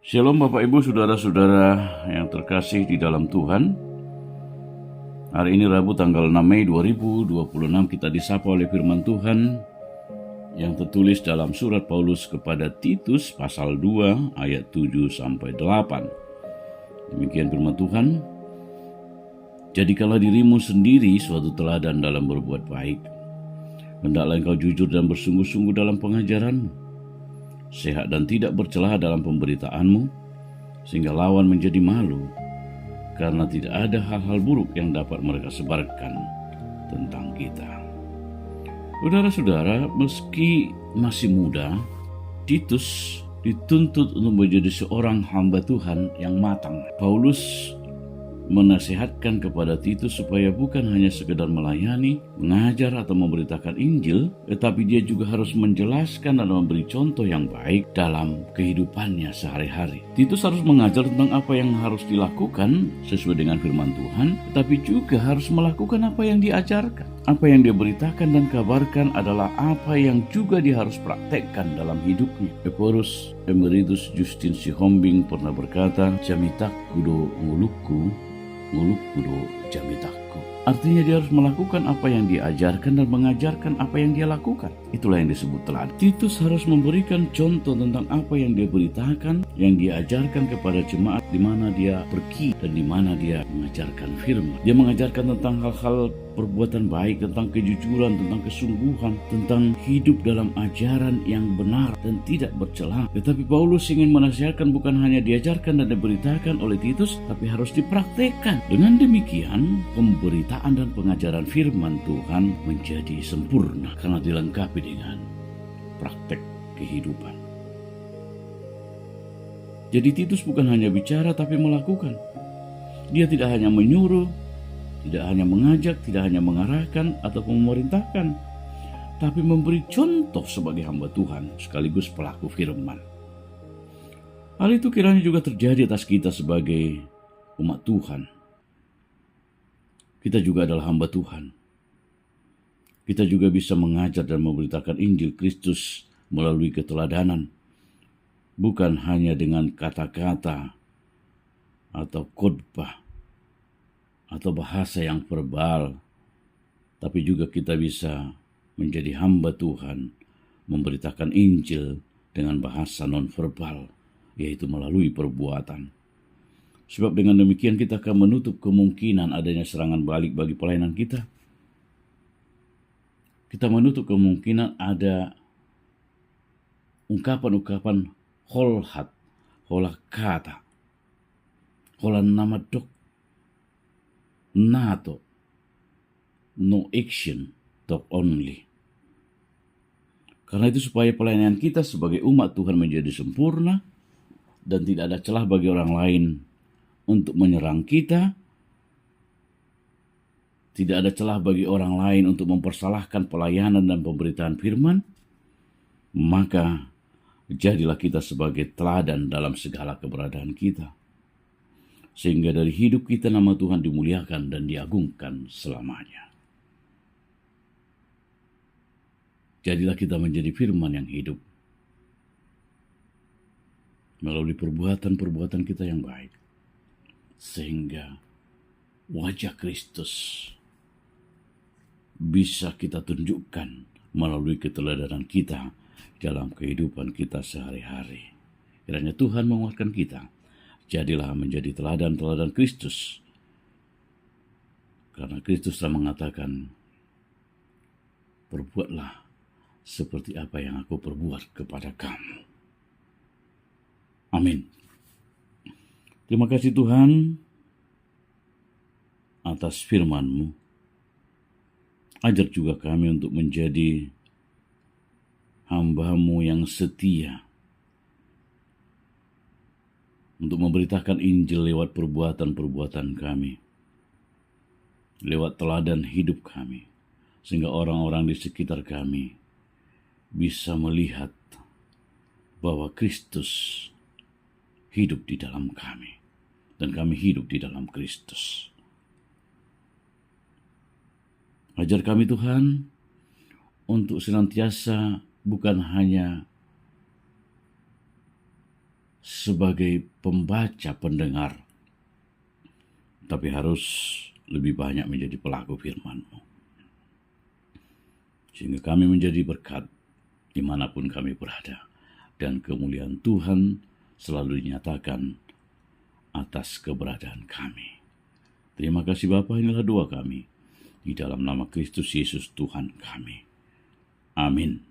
Shalom Bapak Ibu Saudara-saudara yang terkasih di dalam Tuhan. Hari ini Rabu tanggal 6 Mei 2026 kita disapa oleh firman Tuhan yang tertulis dalam surat Paulus kepada Titus pasal 2 ayat 7-8. Demikian firman Tuhan. Jadikanlah dirimu sendiri suatu teladan dalam berbuat baik. Hendaklah engkau jujur dan bersungguh-sungguh dalam pengajaranmu, sehat dan tidak bercelah dalam pemberitaanmu, sehingga lawan menjadi malu, karena tidak ada hal-hal buruk yang dapat mereka sebarkan tentang kita. Saudara-saudara, meski masih muda, Titus dituntut untuk menjadi seorang hamba Tuhan yang matang. Paulus menasihatkan kepada Titus supaya bukan hanya sekedar melayani, mengajar atau memberitakan Injil, tetapi dia juga harus menjelaskan dan memberi contoh yang baik dalam kehidupannya sehari-hari. Titus harus mengajar tentang apa yang harus dilakukan sesuai dengan firman Tuhan, tetapi juga harus melakukan apa yang diajarkan. Apa yang dia beritakan dan kabarkan adalah apa yang juga dia harus praktekkan dalam hidupnya. Eporus Emeritus Justin Sihombing pernah berkata, "Jamitak kudo ngulukku, ngulukku do jamitakku." Artinya dia harus melakukan apa yang diajarkan dan mengajarkan apa yang dia lakukan. Itulah yang disebut teladan. Titus harus memberikan contoh tentang apa yang dia beritakan, yang dia ajarkan kepada jemaat di mana dia pergi dan di mana dia mengajarkan firman. Dia mengajarkan tentang hal-hal perbuatan baik, tentang kejujuran, tentang kesungguhan, tentang hidup dalam ajaran yang benar dan tidak bercela. Tetapi Paulus ingin menasihatkan bukan hanya diajarkan dan diberitakan oleh Titus, tapi harus dipraktekkan. Dengan demikian, pemberitaan dan pengajaran firman Tuhan menjadi sempurna karena dilengkapi dengan praktek kehidupan. Jadi Titus bukan hanya bicara tapi melakukan. Dia tidak hanya menyuruh, tidak hanya mengajak, tidak hanya mengarahkan atau memerintahkan, tapi memberi contoh sebagai hamba Tuhan sekaligus pelaku firman. Hal itu kiranya juga terjadi atas kita sebagai umat Tuhan. Kita juga adalah hamba Tuhan. Kita juga bisa mengajar dan memberitakan Injil Kristus melalui keteladanan, bukan hanya dengan kata-kata atau khotbah atau bahasa yang verbal, tapi juga kita bisa menjadi hamba Tuhan, memberitakan Injil dengan bahasa non-verbal, yaitu melalui perbuatan. Sebab dengan demikian kita akan menutup kemungkinan adanya serangan balik bagi pelayanan kita. Kita menutup kemungkinan ada ungkapan-ungkapan holhat, holakata, holan nama dok, nato, no action, talk only. Karena itu supaya pelayanan kita sebagai umat Tuhan menjadi sempurna dan tidak ada celah bagi orang lain untuk menyerang kita, tidak ada celah bagi orang lain untuk mempersalahkan pelayanan dan pemberitaan firman, maka jadilah kita sebagai teladan dalam segala keberadaan kita. Sehingga dari hidup kita nama Tuhan dimuliakan dan diagungkan selamanya. Jadilah kita menjadi firman yang hidup melalui perbuatan-perbuatan kita yang baik. Sehingga wajah Kristus bisa kita tunjukkan melalui keteladanan kita dalam kehidupan kita sehari-hari. Kiranya Tuhan menguatkan kita. Jadilah menjadi teladan-teladan Kristus. Karena Kristus telah mengatakan, "Perbuatlah seperti apa yang aku perbuat kepada kamu." Amin. Terima kasih Tuhan atas firman-Mu. Ajar juga kami untuk menjadi hamba-Mu yang setia, untuk memberitakan Injil lewat perbuatan-perbuatan kami, lewat teladan hidup kami, sehingga orang-orang di sekitar kami bisa melihat bahwa Kristus hidup di dalam kami, dan kami hidup di dalam Kristus. Ajar kami Tuhan untuk senantiasa bukan hanya sebagai pembaca, pendengar, tapi harus lebih banyak menjadi pelaku firman-Mu. Sehingga kami menjadi berkat dimanapun kami berada. Dan kemuliaan Tuhan selalu dinyatakan atas keberadaan kami. Terima kasih Bapa, inilah doa kami. Di dalam nama Kristus Yesus Tuhan kami. Amin.